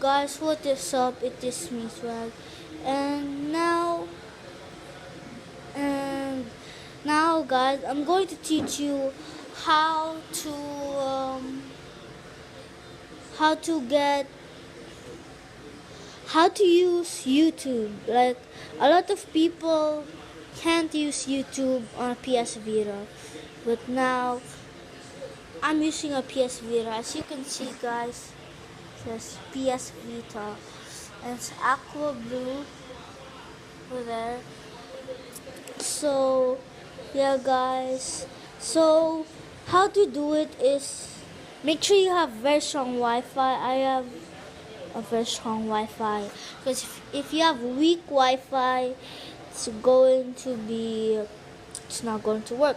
guys, what is up? It is me, Swag, and and now, guys, I'm going to teach you how to how to get how to use YouTube. Like, a lot of people can't use YouTube on a PS Vita, but now I'm using a PS Vita. As you can see, guys, it says PS Vita, and it's aqua blue over there. So yeah, guys, so how to do it is make sure you have very strong Wi-Fi. I have a very strong Wi-Fi, because if you have weak Wi-Fi, it's not going to work.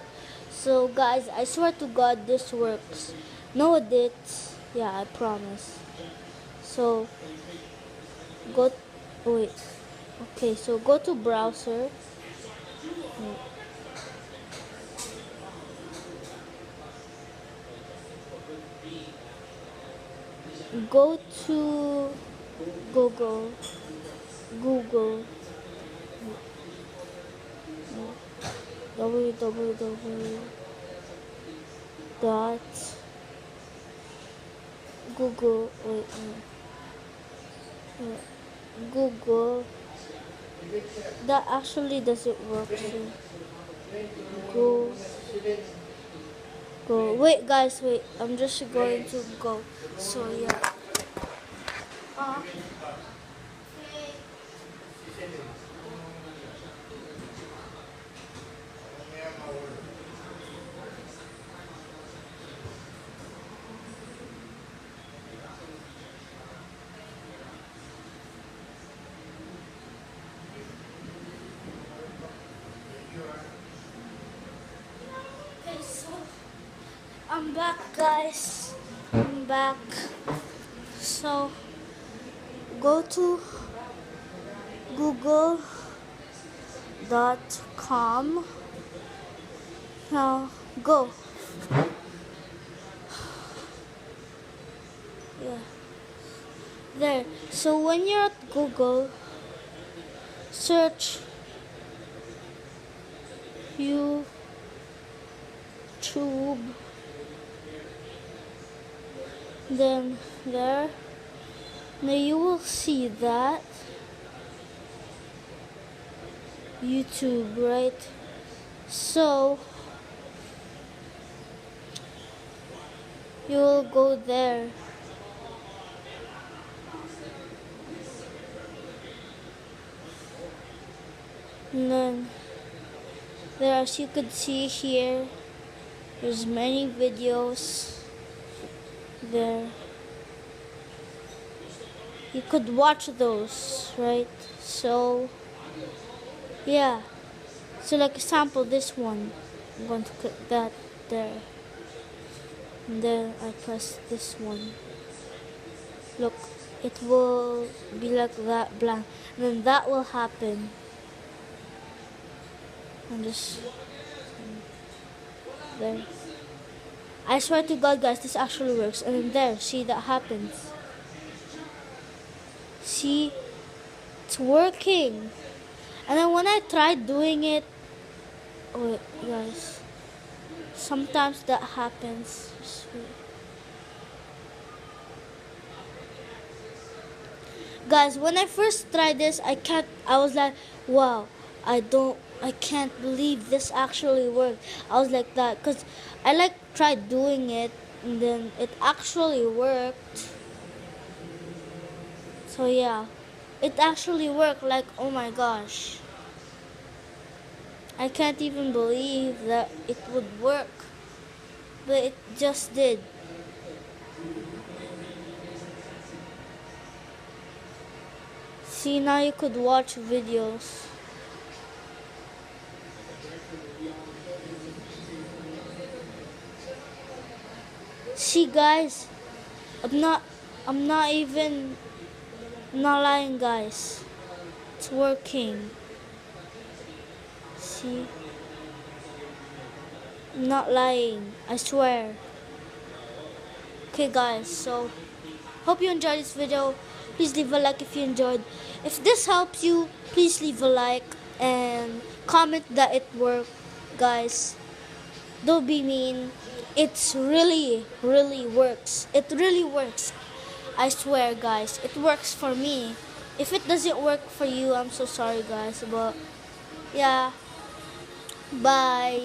So guys, I swear to God, this works. No edits. Yeah, I promise. So go. Wait. Okay, so go to browser. Go to Google www dot Google wait, Google. That actually doesn't work. So go. Wait, guys, wait. I'm just going to go. So yeah. Okay, so I'm back, guys. I'm back. So go to google.com. Now go. Yeah. There. So when you're at Google, search YouTube. Then there. Now you will see that YouTube, right? So you will go there. And then there, as you could see here, there's many videos there. You could watch those, right? So yeah. So like example, this one, I'm going to click that there. And then I press this one. Look, it will be like that blank. And then that will happen. And just there. I swear to God, guys, this actually works. And then there, see, that happens. See, it's working. And then when I tried doing it, oh wait, guys, sometimes that happens. Guys, when I first tried this, I was like, wow, I can't believe this actually worked. I was like that, because I tried doing it, and then it actually worked. So yeah, it actually worked. Like, oh my gosh, I can't even believe that it would work, but it just did. See, now you could watch videos. See, guys, I'm not lying, guys. It's working. See? I'm not lying. I swear. Okay, guys, so hope you enjoyed this video. please leave a like if you enjoyed. If this helps you, please leave a like and comment that it worked, guys. Don't be mean. It's really works. It really works. I swear, guys. It works for me. If it doesn't work for you, I'm so sorry, guys. But yeah, bye.